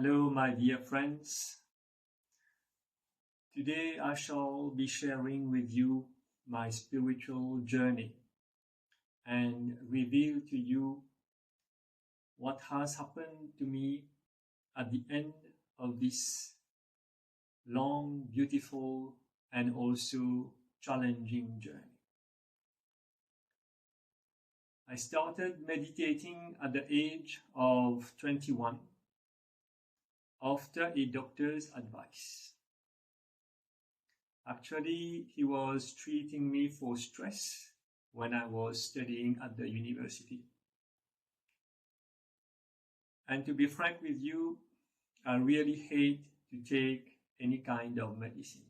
Hello, my dear friends. Today I shall be sharing with you my spiritual journey and reveal to you what has happened to me at the end of this long, beautiful, and also challenging journey. I started meditating at the age of 21 after a doctor's advice. Actually, he was treating me for stress when I was studying at the university. And to be frank with you, I really hate to take any kind of medicine.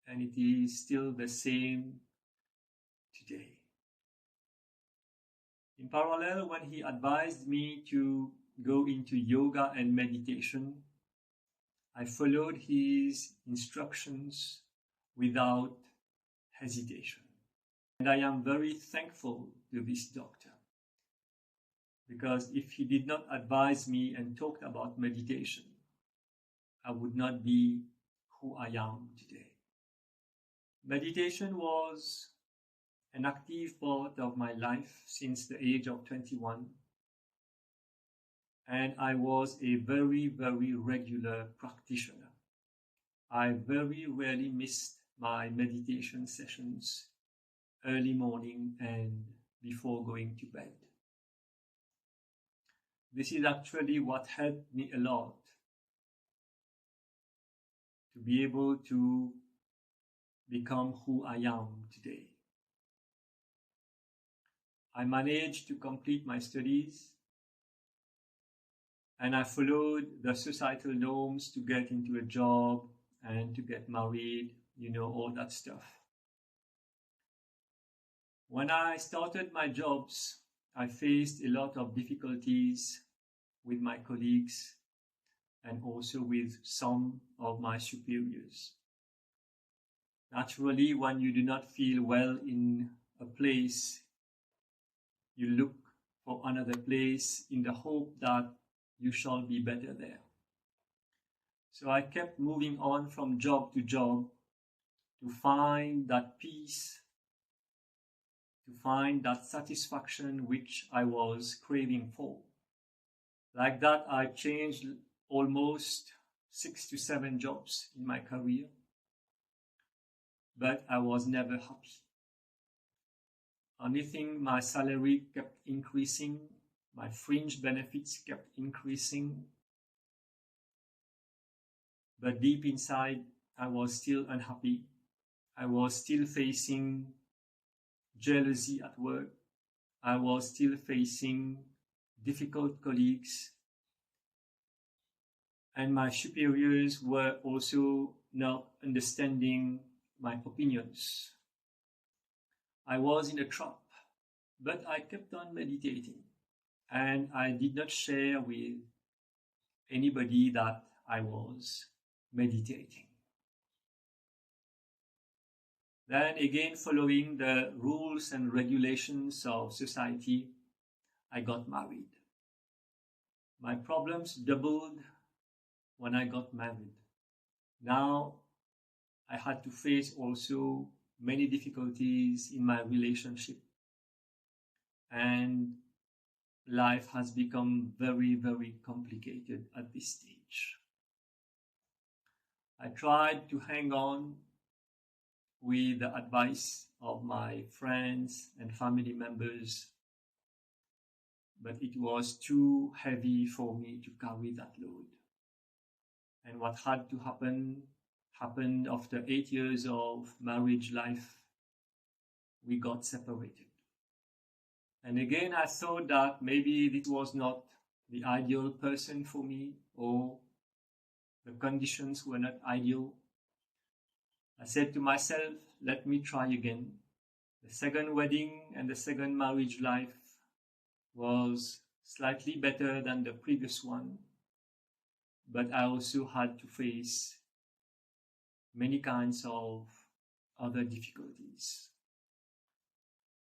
And it is still the same today. In parallel, when he advised me to go into yoga and meditation, I followed his instructions without hesitation. And I am very thankful to this doctor, because if he did not advise me and talk about meditation, I would not be who I am today. Meditation was an active part of my life since the age of 21. And I was a very, very regular practitioner. I very rarely missed my meditation sessions early morning and before going to bed. This is actually what helped me a lot to be able to become who I am today. I managed to complete my studies, and I followed the societal norms to get into a job and to get married, all that stuff. When I started my jobs, I faced a lot of difficulties with my colleagues and also with some of my superiors. Naturally, when you do not feel well in a place, you look for another place in the hope that you shall be better there. So I kept moving on from job to job to find that peace, to find that satisfaction which I was craving for. Like that, I changed almost 6 to 7 jobs in my career, but I was never happy. Only thing, my salary kept increasing, my fringe benefits kept increasing, but deep inside, I was still unhappy. I was still facing jealousy at work. I was still facing difficult colleagues. And my superiors were also not understanding my opinions. I was in a trap, but I kept on meditating. And I did not share with anybody that I was meditating. Then again, following the rules and regulations of society, I got married. My problems doubled when I got married. Now I had to face also many difficulties in my relationship, and life has become very, very complicated at this stage. I tried to hang on with the advice of my friends and family members, but it was too heavy for me to carry that load. And what had to happen happened after 8 years of marriage life. We got separated. And again, I thought that maybe this was not the ideal person for me, or the conditions were not ideal. I said to myself, let me try again. The second wedding and the second marriage life was slightly better than the previous one, but I also had to face many kinds of other difficulties.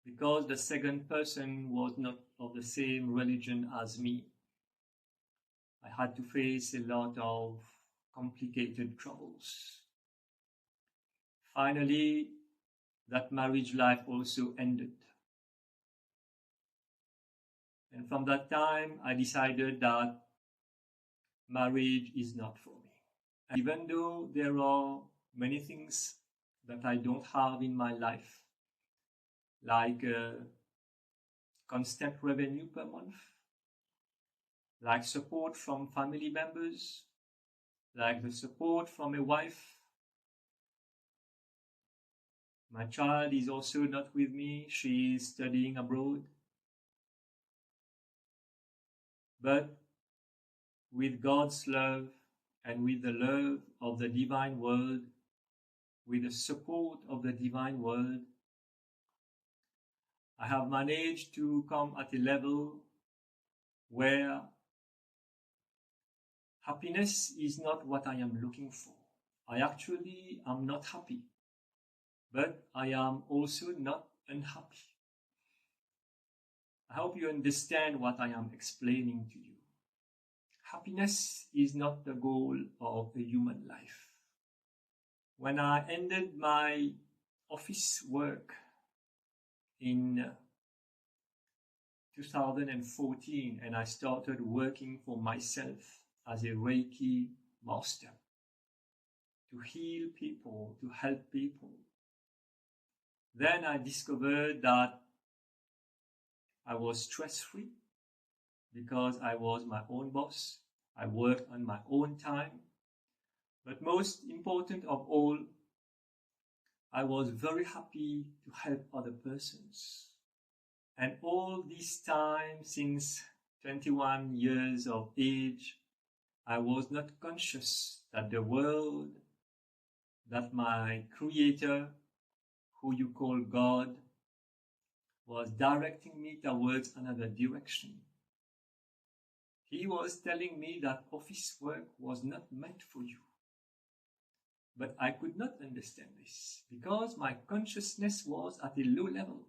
Because the second person was not of the same religion as me, I had to face a lot of complicated troubles. Finally, that marriage life also ended. And from that time, I decided that marriage is not for me. And even though there are many things that I don't have in my life, like constant revenue per month, like support from family members, like the support from a wife. My child is also not with me. She is studying abroad. But with God's love and with the love of the divine world, with the support of the divine world, I have managed to come at a level where happiness is not what I am looking for. I actually am not happy, but I am also not unhappy. I hope you understand what I am explaining to you. Happiness is not the goal of a human life. When I ended my office work in 2014 and I started working for myself as a Reiki master to heal people, to help people, then I discovered that I was stress-free because I was my own boss. I worked on my own time. But most important of all, I was very happy to help other persons. And all this time, since 21 years of age, I was not conscious that the world, that my creator, who you call God, was directing me towards another direction. He was telling me that office work was not meant for you. But I could not understand this because my consciousness was at a low level.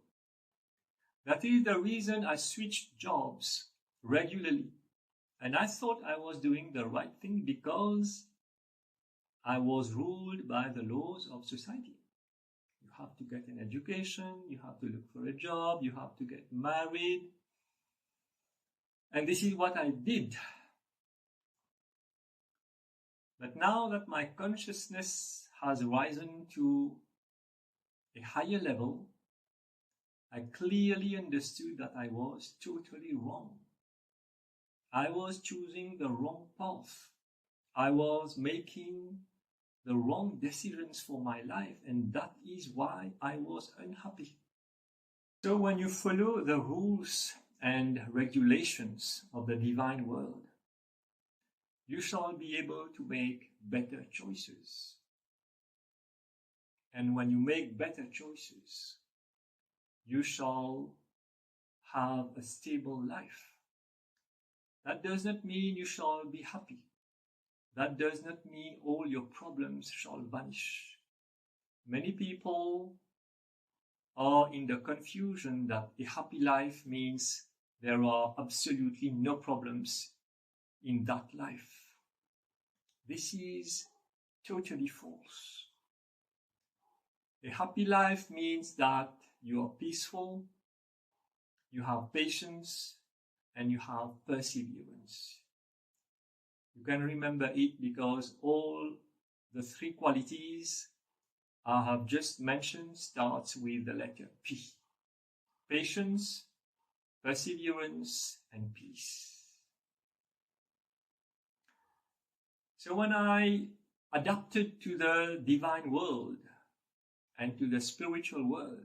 That is the reason I switched jobs regularly. And I thought I was doing the right thing because I was ruled by the laws of society. You have to get an education, you have to look for a job, you have to get married. And this is what I did. But now that my consciousness has risen to a higher level, I clearly understood that I was totally wrong. I was choosing the wrong path. I was making the wrong decisions for my life, and that is why I was unhappy. So when you follow the rules and regulations of the divine world, you shall be able to make better choices. And when you make better choices, you shall have a stable life. That does not mean you shall be happy. That does not mean all your problems shall vanish. Many people are in the confusion that a happy life means there are absolutely no problems in that life. This is totally false. A happy life means that you are peaceful, you have patience, and you have perseverance. You can remember it because all the three qualities I have just mentioned starts with the letter P. Patience, perseverance, and peace. So when I adapted to the divine world and to the spiritual world,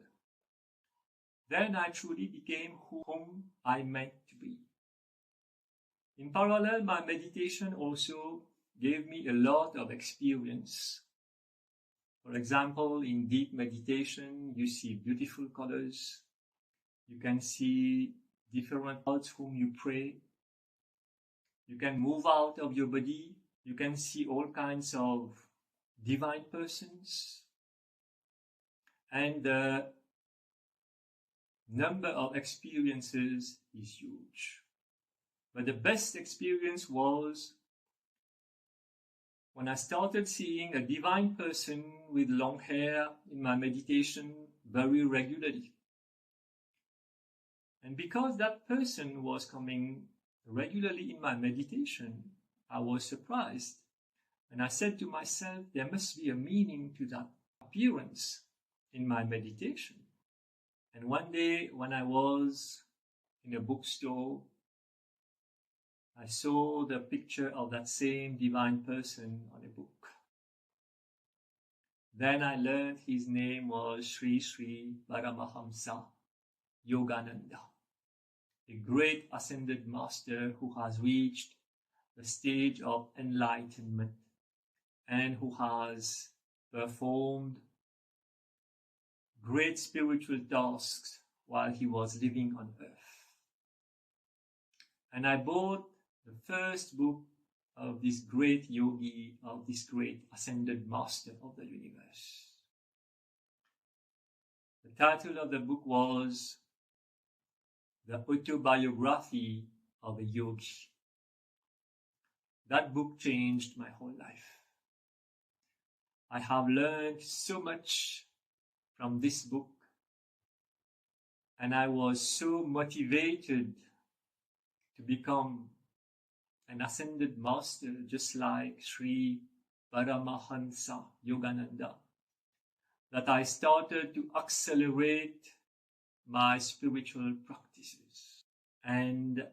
then I truly became whom I meant to be. In parallel, my meditation also gave me a lot of experience. For example, in deep meditation, you see beautiful colors. You can see different gods whom you pray. You can move out of your body. You can see all kinds of divine persons. And the number of experiences is huge. But the best experience was when I started seeing a divine person with long hair in my meditation very regularly. And because that person was coming regularly in my meditation, I was surprised. And I said to myself, there must be a meaning to that appearance in my meditation. And one day when I was in a bookstore, I saw the picture of that same divine person on a book. Then I learned his name was Sri Sri Paramahamsa Yogananda, a great ascended master who has reached the stage of enlightenment and who has performed great spiritual tasks while he was living on earth. And I bought the first book of this great yogi, of this great ascended master of the universe. The title of the book was The Autobiography of a Yogi. That book changed my whole life. I have learned so much from this book, and I was so motivated to become an ascended master just like Sri Paramahansa Yogananda, that I started to accelerate my spiritual practices. And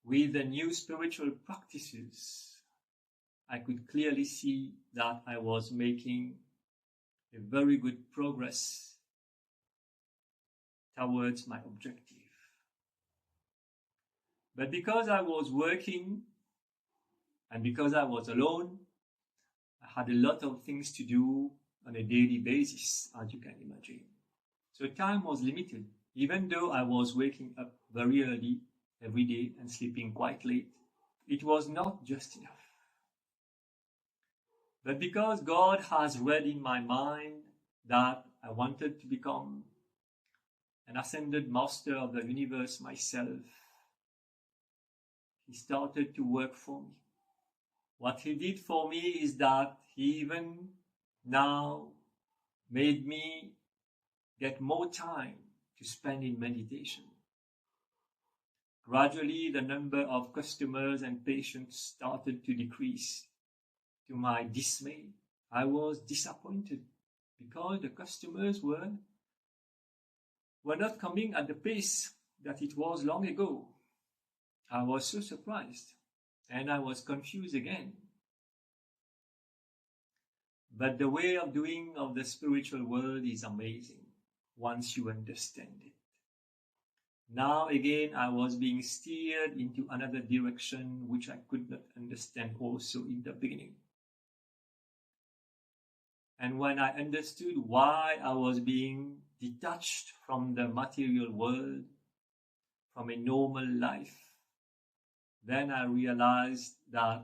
with the new spiritual practices, I could clearly see that I was making a very good progress towards my objective. But because I was working and because I was alone, I had a lot of things to do on a daily basis, as you can imagine. So time was limited. Even though I was waking up very early every day and sleeping quite late, it was not just enough. But because God has read in my mind that I wanted to become an ascended master of the universe myself, He started to work for me. What He did for me is that He even now made me get more time to spend in meditation. Gradually, the number of customers and patients started to decrease. To my dismay, I was disappointed because the customers were not coming at the pace that it was long ago. I was so surprised, and I was confused again. But the way of doing of the spiritual world is amazing once you understand it. Now again, I was being steered into another direction which I could not understand also in the beginning. And when I understood why I was being detached from the material world, from a normal life, then I realized that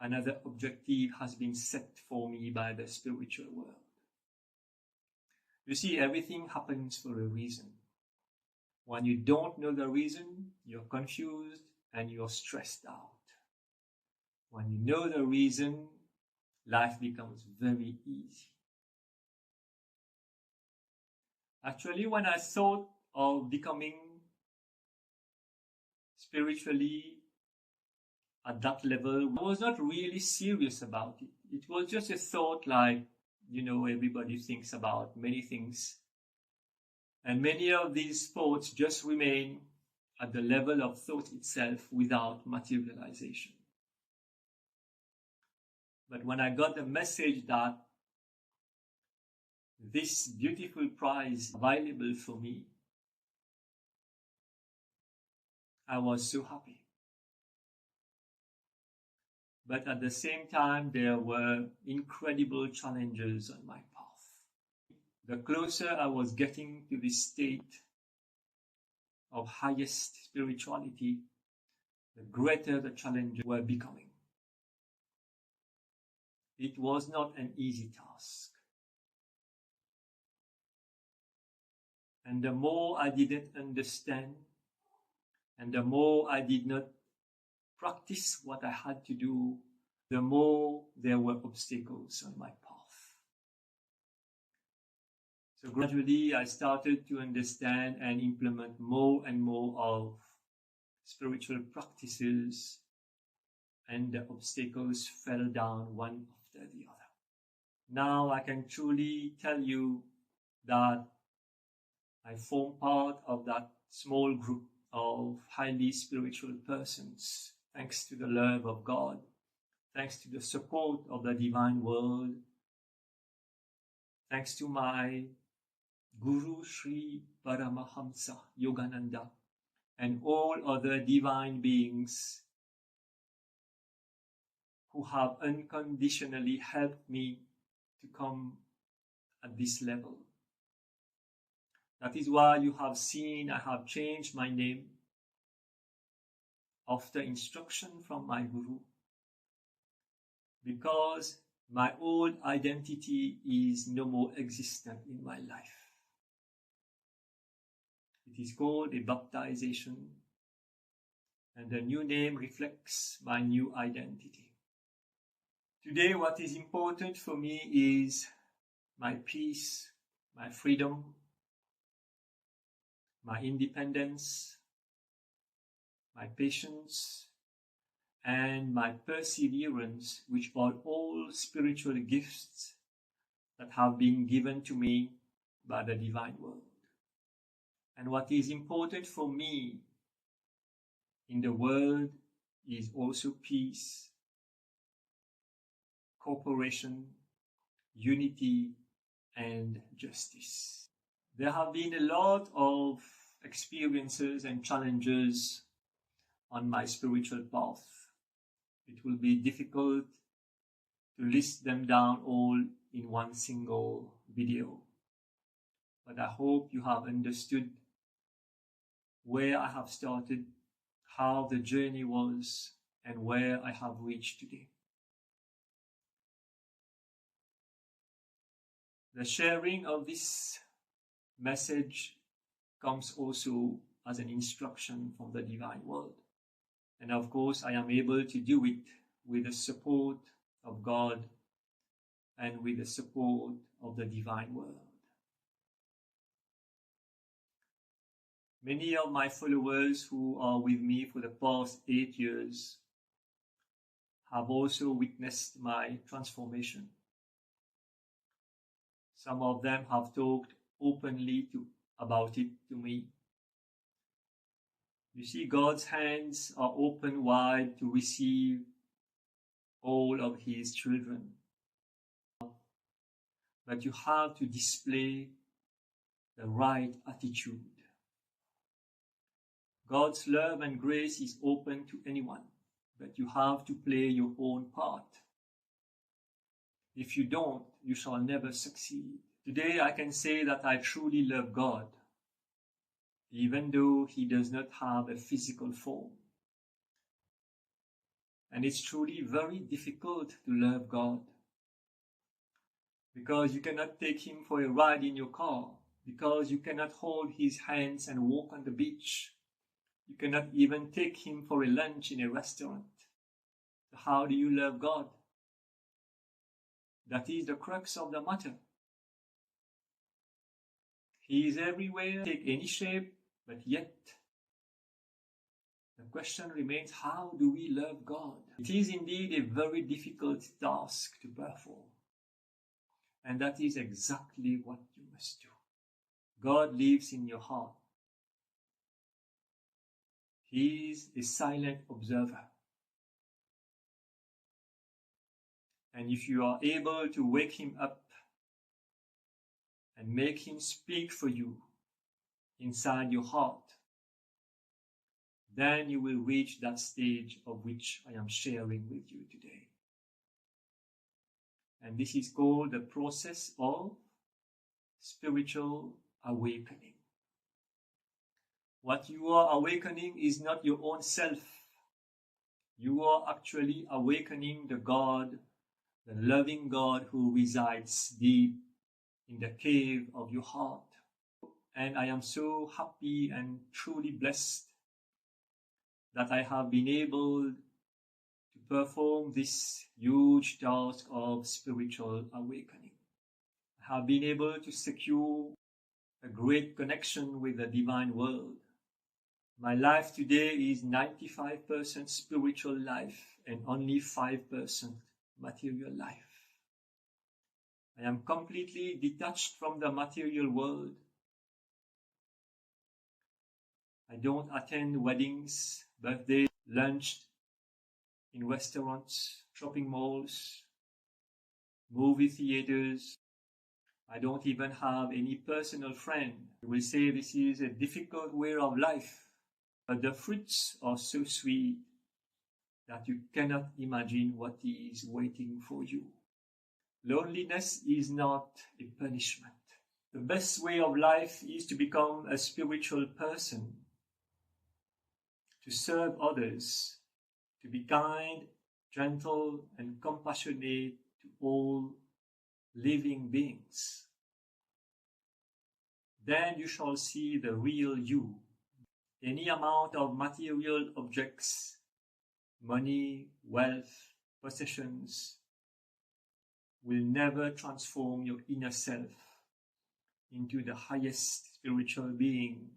another objective has been set for me by the spiritual world. You see, everything happens for a reason. When you don't know the reason, you're confused and you're stressed out. When you know the reason, life becomes very easy. Actually, when I thought of becoming spiritually at that level, I was not really serious about it. It was just a thought like, everybody thinks about many things. And many of these thoughts just remain at the level of thought itself without materialization. But when I got the message that this beautiful prize available for me, I was so happy. But at the same time, there were incredible challenges on my path. The closer I was getting to this state of highest spirituality, the greater the challenges were becoming. It was not an easy task. And the more I didn't understand, And the more I did not practice what I had to do, the more there were obstacles on my path. So gradually I started to understand and implement more and more of spiritual practices, and the obstacles fell down one after the other. Now I can truly tell you that I form part of that small group of highly spiritual persons, thanks to the love of God, thanks to the support of the divine world, thanks to my Guru Sri Paramahamsa Yogananda and all other divine beings who have unconditionally helped me to come at this level. That is why you have seen I have changed my name after instruction from my Guru, because my old identity is no more existent in my life. It is called a baptization, and the new name reflects my new identity. Today, what is important for me is my peace, my freedom, my independence, my patience, and my perseverance, which are all spiritual gifts that have been given to me by the divine world. And what is important for me in the world is also peace, cooperation, unity, and justice. There have been a lot of experiences and challenges on my spiritual path. It will be difficult to list them down all in one single video, but I hope you have understood where I have started, how the journey was, and where I have reached today. The sharing of this message comes also as an instruction from the divine world. And of course, I am able to do it with the support of God and with the support of the divine world. Many of my followers who are with me for the past 8 years have also witnessed my transformation. Some of them have talked openly about it to me. You see, God's hands are open wide to receive all of His children. But you have to display the right attitude. God's love and grace is open to anyone, but you have to play your own part. If you don't, you shall never succeed. Today I can say that I truly love God, even though He does not have a physical form. And it's truly very difficult to love God, because you cannot take Him for a ride in your car, because you cannot hold His hands and walk on the beach. You cannot even take Him for a lunch in a restaurant. So how do you love God? That is the crux of the matter. He is everywhere, take any shape, but yet the question remains, how do we love God? It is indeed a very difficult task to perform. And that is exactly what you must do. God lives in your heart. He is a silent observer. And if you are able to wake Him up and make Him speak for you inside your heart, then you will reach that stage of which I am sharing with you today. And this is called the process of spiritual awakening. What you are awakening is not your own self. You are actually awakening the God, the loving God who resides deep in the cave of your heart. And I am so happy and truly blessed that I have been able to perform this huge task of spiritual awakening. I have been able to secure a great connection with the divine world. My life today is 95% spiritual life and only 5% material life. I am completely detached from the material world. I don't attend weddings, birthdays, lunch in restaurants, shopping malls, movie theaters. I don't even have any personal friend. You will say this is a difficult way of life, but the fruits are so sweet that you cannot imagine what is waiting for you. Loneliness is not a punishment. The best way of life is to become a spiritual person, to serve others, to be kind, gentle, and compassionate to all living beings. Then you shall see the real you. Any amount of material objects, money, wealth, possessions, will never transform your inner self into the highest spiritual being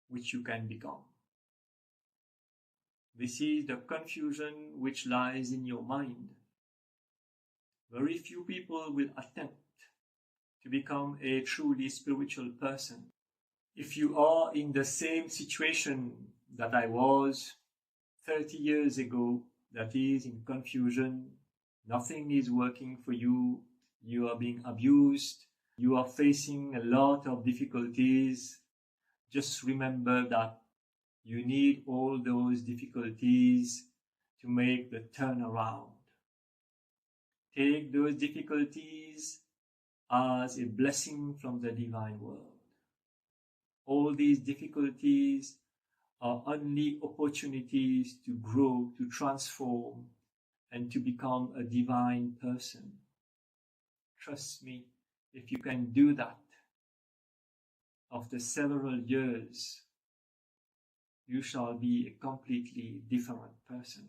which you can become. This is the confusion which lies in your mind. Very few people will attempt to become a truly spiritual person. If you are in the same situation that I was 30 years ago, that is, in confusion, nothing is working for you, you are being abused, you are facing a lot of difficulties, just remember that you need all those difficulties to make the turnaround. Take those difficulties as a blessing from the divine world. All these difficulties are only opportunities to grow, to transform, and to become a divine person. Trust me, if you can do that, after several years, you shall be a completely different person.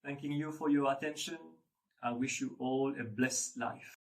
Thanking you for your attention. I wish you all a blessed life.